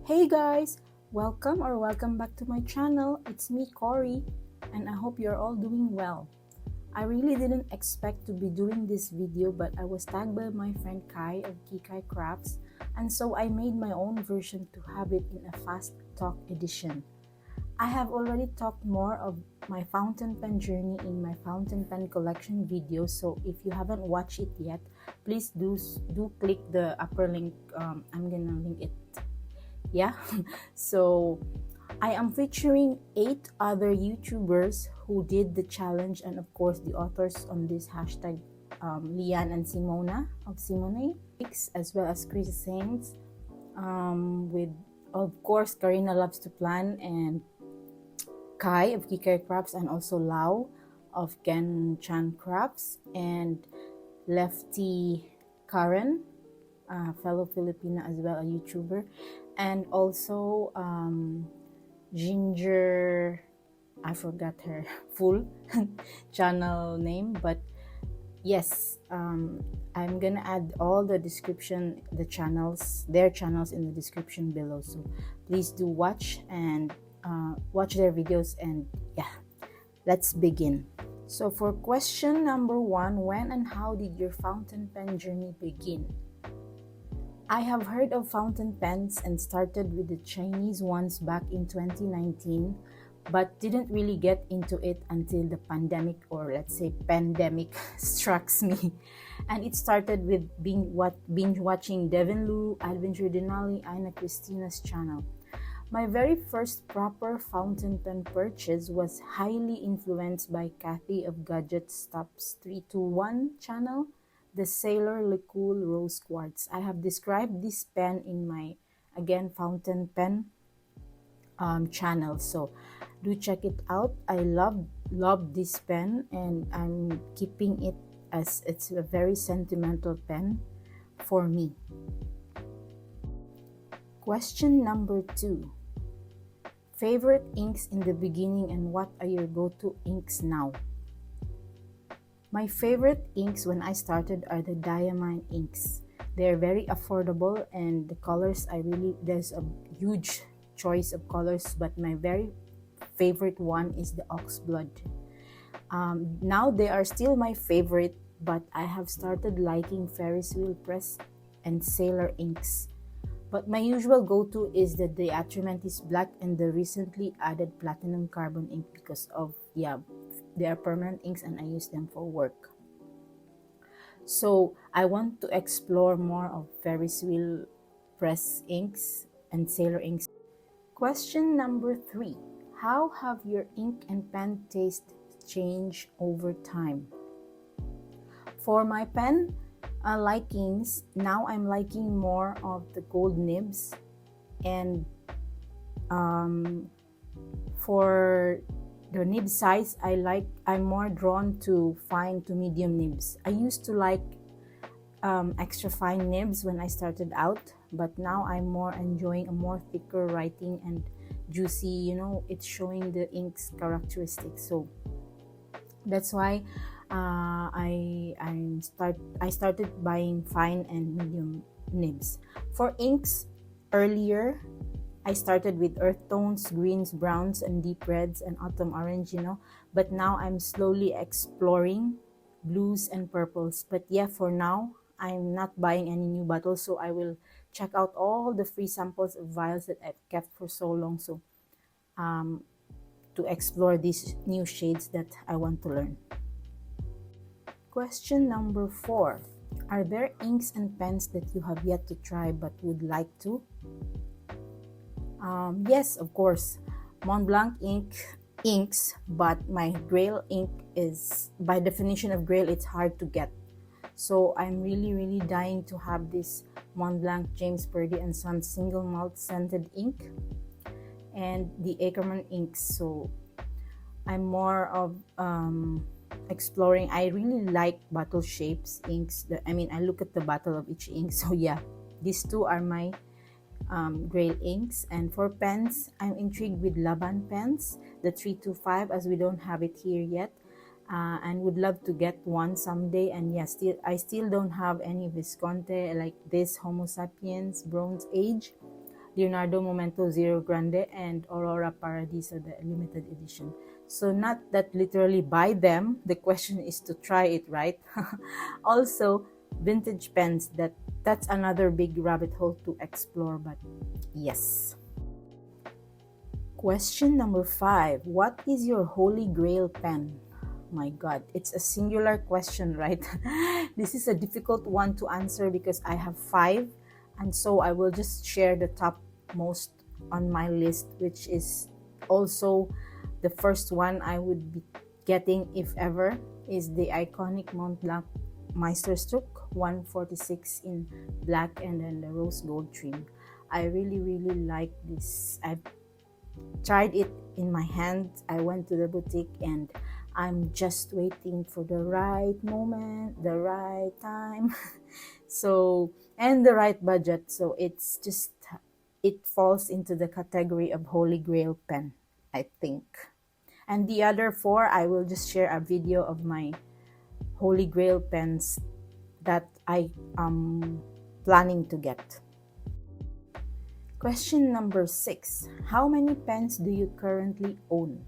Hey guys, welcome back to my channel. It's me, Cory, and I hope you're all doing well. I really didn't expect to be doing this video, but I was tagged by my friend Kai of Kikay Crafts, and so I made my own version to have it in a fast talk edition. I have already talked more of my fountain pen journey in my fountain pen collection video, so if you haven't watched it yet, please do click the upper link. I'm gonna link it. Yeah. So I am featuring 8 other YouTubers who did the challenge, and of course the authors on this hashtag, Lian and Simona of Simone, as well as Chris Saints, with of course Karina Loves to Plan, and Kai of Kikay Crafts, and also Lau of Ken Chan Crafts, and Lefty Karen, fellow Filipina as well, a YouTuber, and also Ginger, I forgot her full channel name, but yes, I'm gonna add all the description, their channels in the description below, so please do watch and watch their videos. And yeah, let's begin. So for question number 1, when and how did your fountain pen journey begin? I have heard of fountain pens and started with the Chinese ones back in 2019, but didn't really get into it until the pandemic, or let's say pandemic, struck me. And it started with binge watching Devin Liu, Adventure Denali, Ina Christina's channel. My very first proper fountain pen purchase was highly influenced by Kathy of Gadgets Tops 321 channel, the Sailor Licool Rose Quartz. I have described this pen in my, again, fountain pen channel, so do check it out. I love this pen, and I'm keeping it as it's a very sentimental pen for me. Question number 2. Favorite inks in the beginning, and what are your go-to inks now? My favorite inks when I started are the diamine inks. They're very affordable, and the colors there's a huge choice of colors, but my very favorite one is the oxblood. Now they are still my favorite, but I have started liking Ferris wheel press and Sailor inks. But my usual go-to is the Diatramentis black and the recently added platinum carbon ink, because of, yeah, they are permanent inks and I use them for work. So I want to explore more of Ferris wheel press inks and Sailor inks. Question number 3. How have your ink and pen taste changed over time? For my pen likings, now I'm liking more of the gold nibs, and for the nib size, I'm more drawn to fine to medium nibs. I used to like extra fine nibs when I started out, but now I'm more enjoying a more thicker writing and juicy, it's showing the ink's characteristics. So that's why I started buying fine and medium nibs. For inks, earlier I started with earth tones, greens, browns, and deep reds, and autumn orange, but now I'm slowly exploring blues and purples. But yeah, for now I'm not buying any new bottles, so I will check out all the free samples of vials that I've kept for so long, so to explore these new shades that I want to learn. Question number 4. Are there inks and pens that you have yet to try but would like to? Yes, of course. Montblanc inks, but my grail ink is, by definition of grail, it's hard to get. So I'm really dying to have this Montblanc James Purdy and Sons single malt scented ink and the Ackerman inks. So I'm more of exploring. I really like bottle shapes inks. I look at the bottle of each ink. So yeah, these two are my grail inks. And for pens, I'm intrigued with Laban pens, the 325, as we don't have it here yet, and would love to get one someday. And yeah, I still don't have any Visconti like this Homo sapiens Bronze Age. Leonardo Momento Zero Grande, and Aurora Paradiso, the limited edition. So not that literally buy them, the question is to try it, right? Also, vintage pens, that's another big rabbit hole to explore, but yes. Question number 5. What is your holy grail pen? My God, it's a singular question, right? This is a difficult one to answer because I have 5, and so I will just share the top most on my list, which is also the first one I would be getting if ever, is the iconic Mont Blanc Meisterstück 146 in black and then the rose gold trim. I really like this. I've tried it in my hand. I went to the boutique and I'm just waiting for the right moment, the right time. So, and the right budget. So it's just, it falls into the category of holy grail pen, I think. And the other 4, I will just share a video of my holy grail pens that I am planning to get. Question number 6. How many pens do you currently own?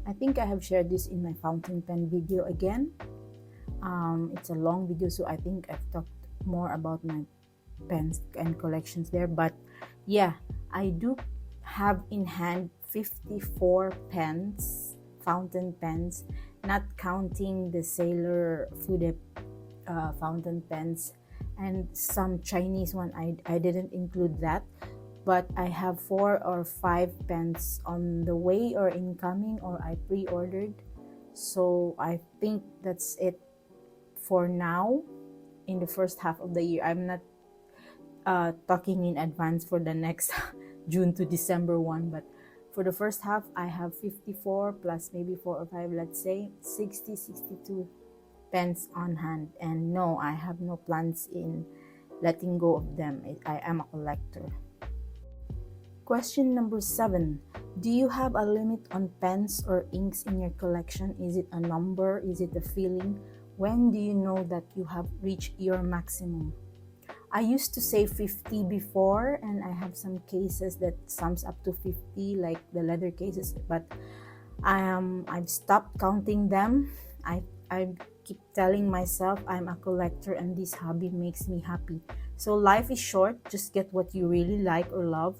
I think I have shared this in my fountain pen video again. It's a long video, so I think I've talked more about my pens and collections there. But yeah, I do have in hand 54 pens, fountain pens, not counting the Sailor Fude fountain pens and some Chinese one. I didn't include that. But I have 4 or 5 pens on the way or incoming, or I pre-ordered. So I think that's it for now in the first half of the year. I'm not talking in advance for the next June to December one, but for the first half, I have 54 plus maybe 4 or 5, let's say 60, 62 pens on hand. And no, I have no plans in letting go of them. I am a collector. Question number 7. Do you have a limit on pens or inks in your collection? Is it a number? Is it a feeling? When do you know that you have reached your maximum? I used to say 50 before, and I have some cases that sums up to 50, like the leather cases, but I've stopped counting them. I keep telling myself I'm a collector and this hobby makes me happy. So life is short, just get what you really like or love.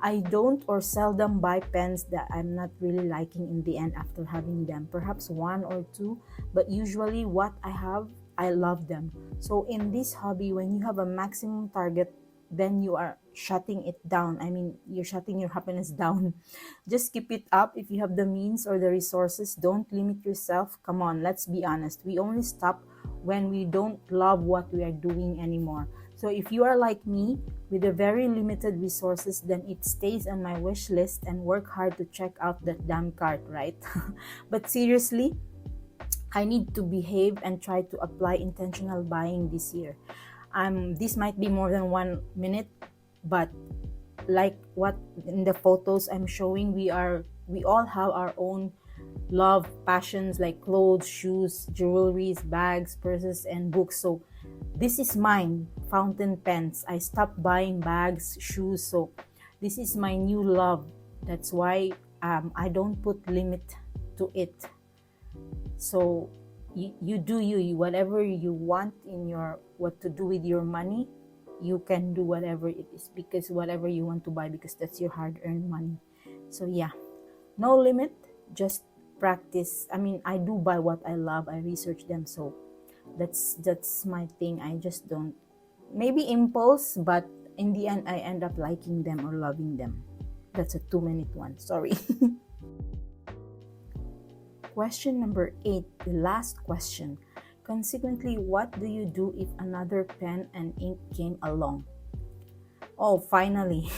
I don't or seldom buy pens that I'm not really liking in the end after having them. Perhaps 1 or 2, but usually what I have, I love them. So in this hobby, when you have a maximum target, then you are shutting it down. I mean, you're shutting your happiness down. Just keep it up if you have the means or the resources. Don't limit yourself. Come on, let's be honest. We only stop when we don't love what we are doing anymore. So if you are like me, with a very limited resources, then it stays on my wish list and work hard to check out that damn cart, right? But seriously, I need to behave and try to apply intentional buying this year. This might be more than 1 minute, but like what in the photos I'm showing, we all have our own love, passions like clothes, shoes, jewelries, bags, purses, and books. So this is mine, fountain pens. I stopped buying bags, shoes, so this is my new love. That's why I don't put limit to it. So you do you, whatever you want in your, what to do with your money, you can do whatever it is, because whatever you want to buy, because that's your hard-earned money. So yeah, no limit, just practice. I mean, I do buy what I love. I research them, so that's my thing. I just don't, maybe impulse, but in the end I end up liking them or loving them. That's a 2-minute one, sorry. Question number 8, the last question. Consequently, what do you do if another pen and ink came along? Oh, finally.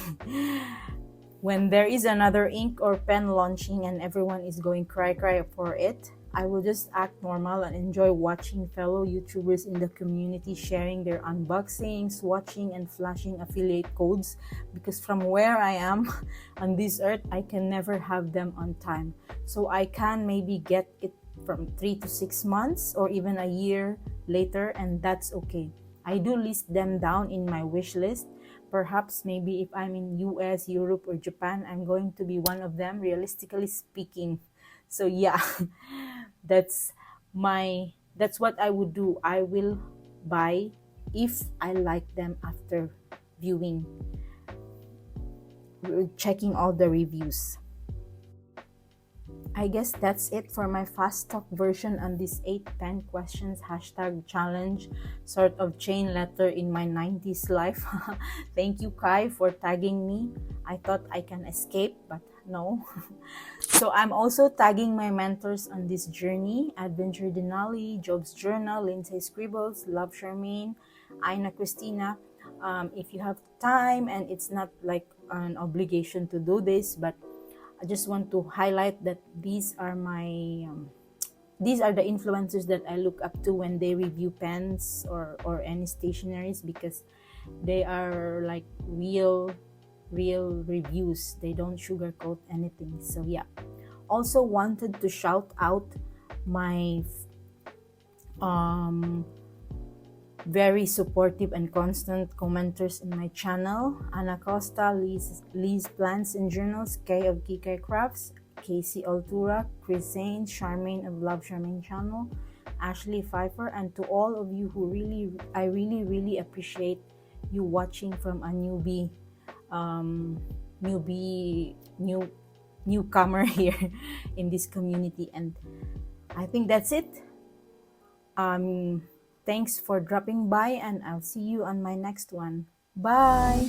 When there is another ink or pen launching and everyone is going cry for it, I will just act normal and enjoy watching fellow YouTubers in the community sharing their unboxings, swatching, and flashing affiliate codes, because from where I am on this earth, I can never have them on time. So I can maybe get it from 3 to 6 months or even a year later, and that's okay. I do list them down in my wish list, perhaps maybe if I'm in US, Europe, or Japan, I'm going to be one of them, realistically speaking. So yeah, that's that's what I would do. I will buy if I like them after viewing, checking all the reviews. I guess that's it for my fast talk version on this 8-10 questions hashtag challenge, sort of chain letter in my 90s life. Thank you, Kai, for tagging me. I thought I can escape, but no. So I'm also tagging my mentors on this journey: Adventure Denali, Job's Journal, Lindsay Scribbles, Love Charmaine, Aina Christina. If you have time, and it's not like an obligation to do this, but I just want to highlight that these are the influencers that I look up to when they review pens or any stationaries, because they are like real reviews. They don't sugarcoat anything. So yeah, also wanted to shout out my very supportive and constant commenters in my channel: Ana Costa, Liz Plants and Journals, Kay of Kikay Crafts, Casey Altura, Chris Zane, Charmaine of Love Charmaine Channel, Ashley Pfeiffer, and to all of you who I really appreciate you watching from a newcomer here in this community. And I think that's it. Thanks for dropping by, and I'll see you on my next one. Bye!